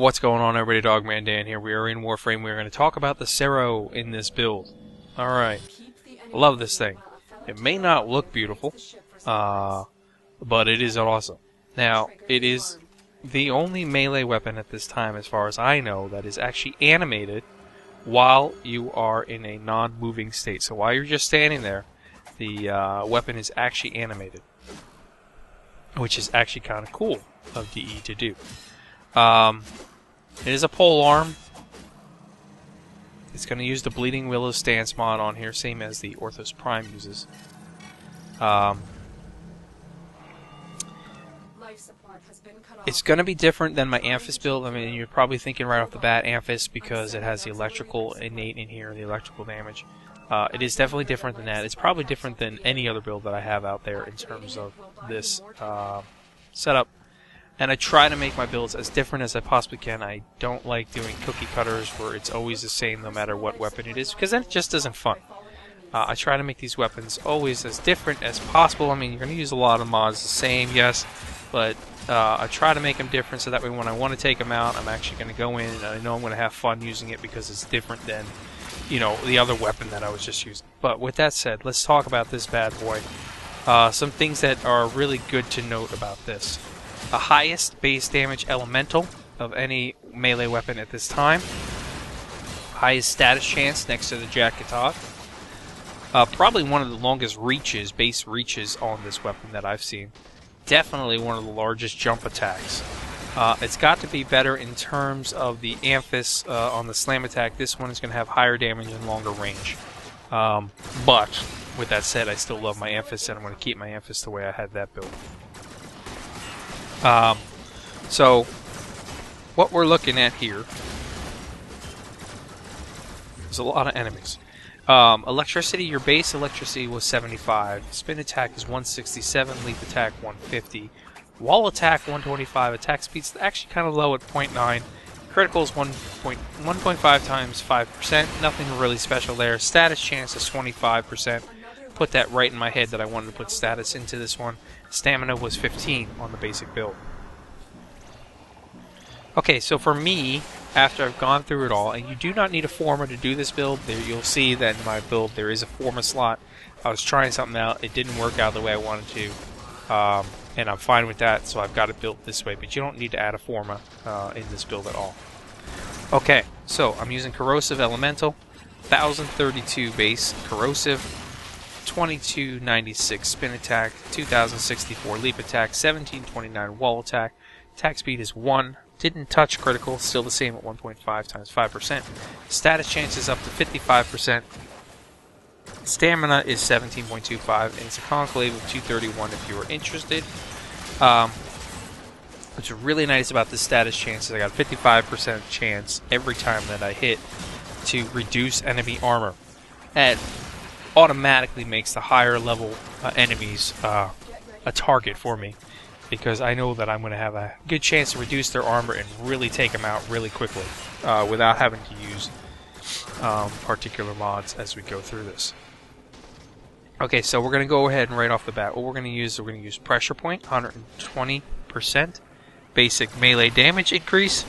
What's going on, everybody? Dogman Dan here. We are in Warframe. We're going to talk about the SERRO in this build. Alright. Love this thing. It may not look beautiful, but it is awesome. Now, it is the only melee weapon at this time, as far as I know, that is actually animated while you are in a non-moving state. So while you're just standing there, the weapon is actually animated, which is actually kind of cool of DE to do. It is a pole arm. It's going to use the Bleeding Willow stance mod on here, same as the Orthos Prime uses. It's going to be different than my Amphis build. I mean, you're probably thinking right off the bat Amphis because it has the electrical innate in here, the electrical damage. It is definitely different than that. It's probably different than any other build that I have out there in terms of this setup. And I try to make my builds as different as I possibly can. I don't like doing cookie cutters where it's always the same no matter what weapon it is, because that just isn't fun. I try to make these weapons always as different as possible. I mean, you're going to use a lot of mods the same, yes, but I try to make them different so that way when I want to take them out, I'm actually going to go in and I know I'm going to have fun using it because it's different than, you know, the other weapon that I was just using. But with that said, let's talk about this bad boy. Some things that are really good to note about this. The highest base damage elemental of any melee weapon at this time. Highest status chance next to the Jacketog. Probably one of the longest reaches, base reaches on this weapon that I've seen. Definitely one of the largest jump attacks. It's got to be better in terms of the Amphis on the slam attack. This one is going to have higher damage and longer range. But with that said, I still love my Amphis and I'm going to keep my Amphis the way I had that build. So what we're looking at here is a lot of enemies. Electricity, your base electricity was 75. Spin attack is 167. Leap attack 150. Wall attack 125. Attack speed's actually kind of low at 0.9. Critical is 1.5 times 5%. Nothing really special there. Status chance is 25%. Put that right in my head that I wanted to put status into this one. Stamina was 15 on the basic build. Okay, so for me, after I've gone through it all, and you do not need a forma to do this build, there you'll see that in my build there is a forma slot. I was trying something out, it didn't work out the way I wanted to, and I'm fine with that, so I've got it built this way, but you don't need to add a forma in this build at all. Okay, so I'm using Corrosive Elemental, 1032 base Corrosive, 2296 spin attack, 2064 leap attack, 1729 wall attack. Attack speed is 1. Didn't touch critical, still the same at 1.5 times 5%. Status chance is up to 55%. Stamina is 17.25, and it's a conclave of 231 if you are interested. What's really nice about this status chance is I got a 55% chance every time that I hit to reduce enemy armor. And automatically makes the higher level enemies a target for me, because I know that I'm going to have a good chance to reduce their armor and really take them out really quickly without having to use particular mods as we go through this. Okay, so we're going to go ahead and right off the bat, what we're going to use Pressure Point, 120% basic melee damage increase,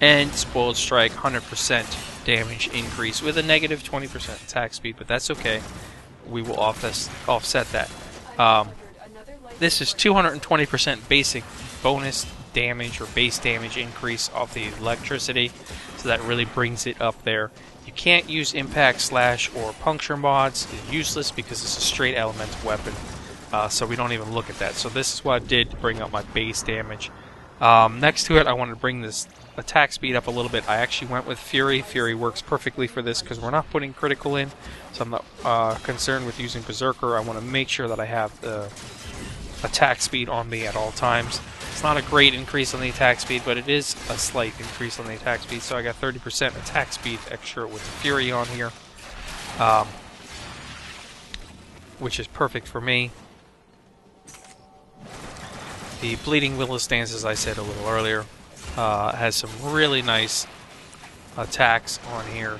and Spoiled Strike, 100% damage increase with a negative 20% attack speed, but that's okay. We will offset that. This is 220% basic bonus damage or base damage increase off the electricity, so that really brings it up there. You can't use impact, slash, or puncture mods. It's useless because it's a straight elemental weapon, so we don't even look at that. So this is what I did to bring up my base damage. Next to it, I wanted to bring this attack speed up a little bit. I actually went with Fury. Fury works perfectly for this because we're not putting critical in, so I'm not concerned with using Berserker. I want to make sure that I have the attack speed on me at all times. It's not a great increase on the attack speed, but it is a slight increase on the attack speed, so I got 30% attack speed extra with the Fury on here, which is perfect for me. The Bleeding Willow stance, as I said a little earlier, has some really nice attacks on here.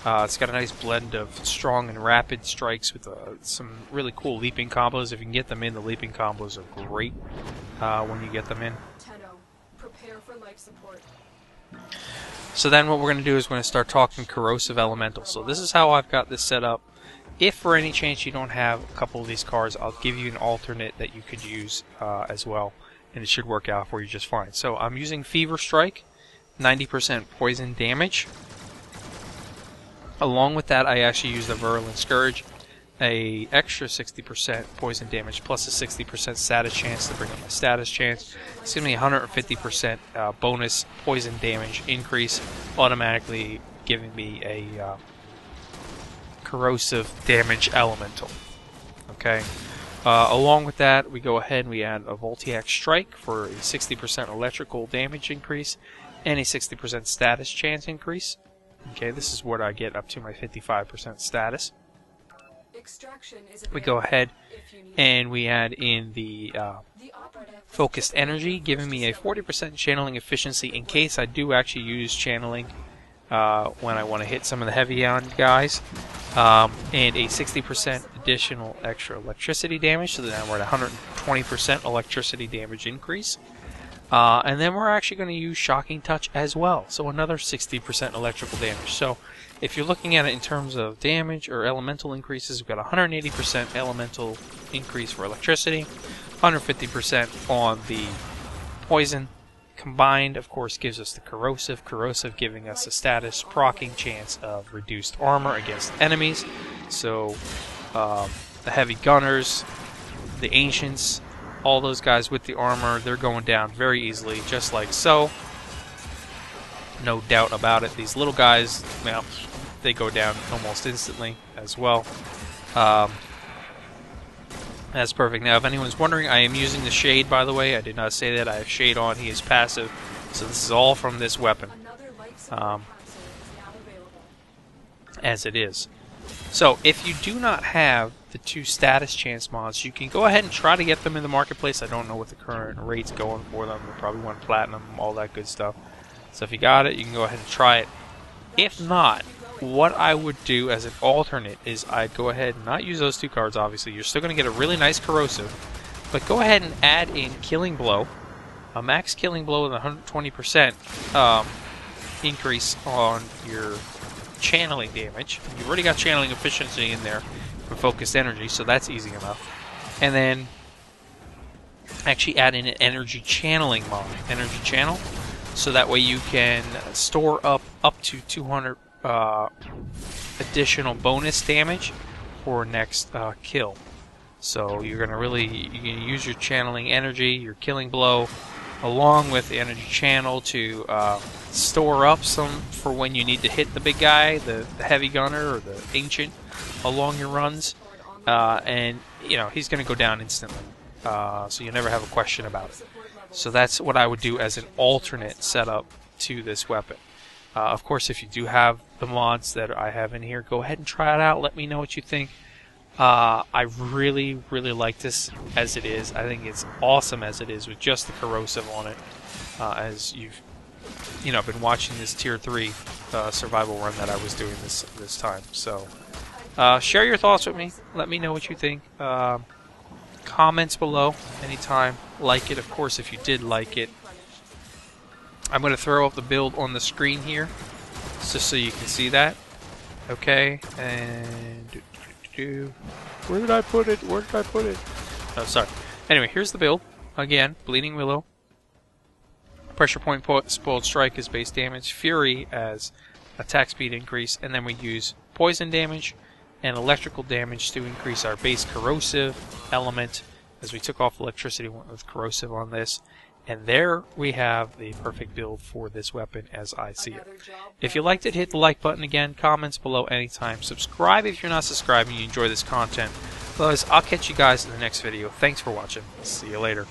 It's got a nice blend of strong and rapid strikes with some really cool leaping combos. If you can get them in, the leaping combos are great when you get them in. Prepare for life support. So then what we're going to do is we're going to start talking corrosive elemental. So this is how I've got this set up. If for any chance you don't have a couple of these cards, I'll give you an alternate that you could use as well, and it should work out for you just fine. So I'm using Fever Strike, 90% poison damage. Along with that, I actually use the Virulent Scourge, a extra 60% poison damage plus a 60% status chance to bring up my status chance. It's going to be 150% bonus poison damage increase, automatically giving me a corrosive damage elemental. Okay. Along with that, we go ahead and we add a Voltiac Strike for a 60% electrical damage increase and a 60% status chance increase. Okay, this is what I get up to my 55% status. We go ahead and we add in the Focused Energy, giving me a 40% channeling efficiency in case I do actually use channeling when I want to hit some of the heavy on guys, and a 60% additional extra electricity damage, so then we're at 120% electricity damage increase. And then we're actually going to use Shocking Touch as well, so another 60% electrical damage. So if you're looking at it in terms of damage or elemental increases, we've got 180% elemental increase for electricity, 150% on the poison. Combined, of course, gives us the corrosive. Corrosive giving us a status proccing chance of reduced armor against enemies. So the heavy gunners, the ancients, all those guys with the armor, they're going down very easily, just like so. No doubt about it. These little guys, well, they go down almost instantly as well. That's perfect. Now, if anyone's wondering, I am using the Shade, by the way. I did not say that. I have Shade on. He is passive. So this is all from this weapon. As it is. So, if you do not have the 2 status chance mods, you can go ahead and try to get them in the marketplace. I don't know what the current rate's going for them. They probably want platinum, all that good stuff. So if you got it, you can go ahead and try it. If not, what I would do as an alternate is I'd go ahead and not use those 2 cards, obviously. You're still going to get a really nice corrosive. But go ahead and add in Killing Blow. A max Killing Blow with 120% increase on your channeling damage. You've already got channeling efficiency in there for Focused Energy, so that's easy enough. And then actually add in an Energy Channeling mod. Energy Channel. So that way you can store up to 200 additional bonus damage for next kill. So you're gonna use your channeling energy, your Killing Blow, along with the energy channel to store up some for when you need to hit the big guy, the heavy gunner or the ancient, along your runs, and you know he's gonna go down instantly. So you never have a question about it. So that's what I would do as an alternate setup to this weapon. Of course, if you do have the mods that I have in here, go ahead and try it out. Let me know what you think. I really, really like this as it is. I think it's awesome as it is with just the corrosive on it. As you've been watching this Tier 3 survival run that I was doing this time. So share your thoughts with me. Let me know what you think. Comments below anytime. Like it, of course, if you did like it. I'm going to throw up the build on the screen here, just so you can see that. Okay, and where did I put it? Where did I put it? Oh, sorry. Anyway, here's the build. Again, Bleeding Willow. Pressure Point Spoiled Strike as base damage. Fury as attack speed increase. And then we use poison damage and electrical damage to increase our base corrosive element. As we took off electricity, went with corrosive on this. And there we have the perfect build for this weapon as I see it. If you liked it, hit the like button again. Comments below anytime. Subscribe if you're not subscribed and you enjoy this content. Otherwise, I'll catch you guys in the next video. Thanks for watching. See you later.